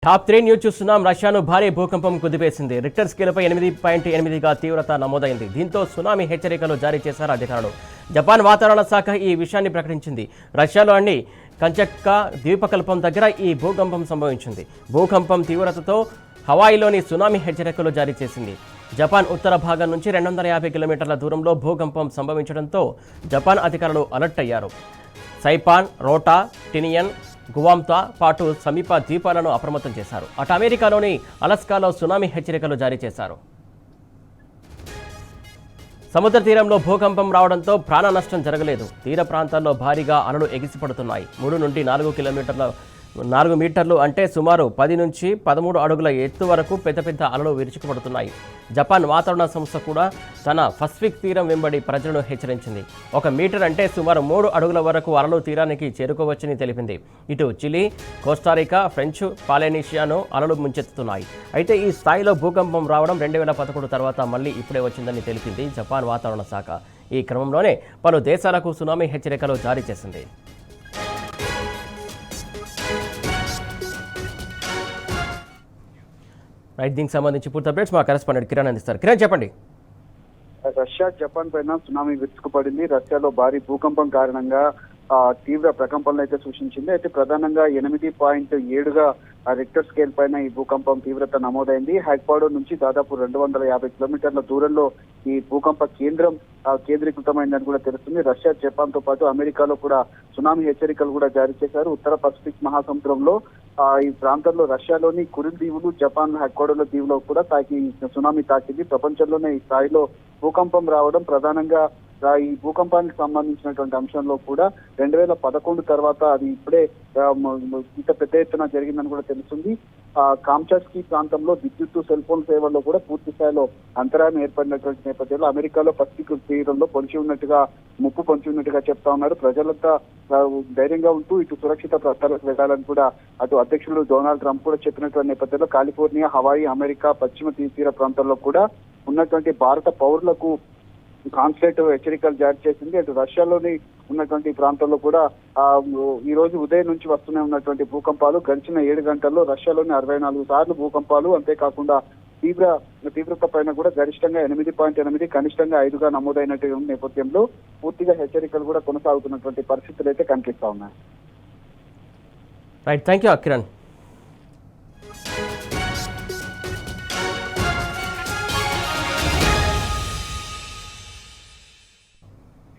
Top 3 news చూస్తున్నాం. రష్యాను భారీ భూకంపం కుదిపేసింది. రిక్టర్ స్కేల్పై 8.8గా తీవ్రత నమోదైంది. దీంతో సునామీ హెచ్చరికలు జారీ చేశారు అధికారులు. జపాన్ వాతావరణ శాఖ ఈ విషయాన్ని ప్రకటించింది. రష్యాలోని కంచక్క ద్వీపకల్పం దగ్గర ఈ భూకంపం సంభవించింది. భూకంపం తీవ్రతతో హవాయిలోని సునామీ హెచ్చరికలు జారీ చేసింది. జపాన్ ఉత్తర భాగం నుంచి 250 కిలోమీటర్ల దూరంలో భూకంపం సంభవించడంతో జపాన్ అధికారులు అలర్ట్ అయ్యారు. సైపాన్, రోటా, టినియన్, గువామ్తో పాటు సమీప ద్వీపాలను అప్రమత్తం చేశారు. అటు అమెరికాలోని అలాస్కాలో సునామీ హెచ్చరికలు జారీ చేశారు. సముద్ర తీరంలో భూకంపం రావడంతో ప్రాణ నష్టం జరగలేదు. తీర ప్రాంతాల్లో భారీగా అలలు ఎగిసిపడుతున్నాయి. 3 నుండి 4 మీటర్లు అంటే సుమారు 10 నుంచి 13 అడుగుల ఎత్తు వరకు పెద్ద అలలు విరుచుకుపడుతున్నాయి. జపాన్ వాతావరణ సంస్థ కూడా తన పసిఫిక్ తీరం వెంబడి ప్రజలను హెచ్చరించింది. 1 మీటర్ అంటే సుమారు 3 అడుగుల వరకు అలలు తీరానికి చేరుకోవచ్చని తెలిపింది. ఇటు చిలీ, కోస్టారికా, ఫ్రెంచ్ పాలినేషియాను అలలు ముంచెత్తుతున్నాయి. అయితే ఈ స్థాయిలో భూకంపం రావడం 2011 తర్వాత మళ్ళీ ఇప్పుడే వచ్చిందని తెలిపింది జపాన్ వాతావరణ శాఖ. ఈ క్రమంలోనే పలు దేశాలకు సునామీ హెచ్చరికలు జారీ చేసింది. దీనికి సంబంధించి పూర్తి అప్డేట్స్ మా కరెస్పాండెంట్ కిరణ్ అందిస్తారు. కిరణ్, చెప్పండి. రష్యా, జపాన్ పైన సునామీ విరుచుకుపడింది. రష్యాలో భారీ భూకంపం కారణంగా తీవ్ర ప్రకంపనలు అయితే సూచించింది. అయితే ప్రధానంగా 8.7గా రిక్టర్ స్కేల్ పైన ఈ భూకంపం తీవ్రత నమోదైంది. హైక్వాడో నుంచి దాదాపు 250 కిలోమీటర్ల దూరంలో ఈ భూకంప కేంద్రం కేంద్రీకృతమైందని కూడా తెలుస్తుంది. రష్యా, జపాన్ తో పాటు అమెరికాలో కూడా సునామీ హెచ్చరికలు కూడా జారీ చేశారు. ఉత్తర పసిఫిక్ మహాసముద్రంలో ఈ ప్రాంతంలో రష్యాలోని కురిల్ దీవులు, జపాన్ హైక్వాడోలో దీవులో కూడా సునామీ తాకింది. ప్రపంచంలోనే ఈ స్థాయిలో భూకంపం రావడం ప్రధానంగా ఈ భూకంపానికి సంబంధించినటువంటి అంశంలో కూడా 2011 తర్వాత అది ఇప్పుడే ఇంత పెద్ద ఎత్తున జరిగిందని కూడా తెలుస్తుంది. కామ్చాట్స్కీ ప్రాంతంలో విద్యుత్, సెల్ ఫోన్ సేవల్లో కూడా పూర్తి స్థాయిలో అంతరాయం ఏర్పడినటువంటి నేపథ్యంలో అమెరికాలో పసిఫిక్ తీరంలో ముప్పు పొంచి ఉన్నట్టుగా చెప్తా ఉన్నారు. ప్రజలంతా ధైర్యంగా ఉంటూ ఇటు సురక్షిత ప్రాంతాలకు వెళ్లాలని కూడా అటు అధ్యక్షుడు డొనాల్డ్ ట్రంప్ కూడా చెప్పినటువంటి నేపథ్యంలో కాలిఫోర్నియా, హవాయి, అమెరికా పశ్చిమ తీర ప్రాంతాల్లో కూడా ఉన్నటువంటి భారత పౌరులకు కాన్సులేట్ హెచ్చరికలు జారీ చేసింది. అటు రష్యాలోని ఉన్నటువంటి ప్రాంతాల్లో కూడా ఈ రోజు ఉదయం నుంచి వస్తూనే ఉన్నటువంటి భూకంపాలు గడిచిన 7 గంటల్లో రష్యాలోని 64 సార్లు భూకంపాలు, అంతేకాకుండా తీవ్రత పైన కూడా గరిష్టంగా 8.8, కనిష్టంగా 5గా నమోదైనటువంటి నేపథ్యంలో పూర్తిగా హెచ్చరికలు కూడా కొనసాగుతున్నటువంటి పరిస్థితులు అయితే కనిపిస్తా ఉన్నాయి. Right, thank you Kiran.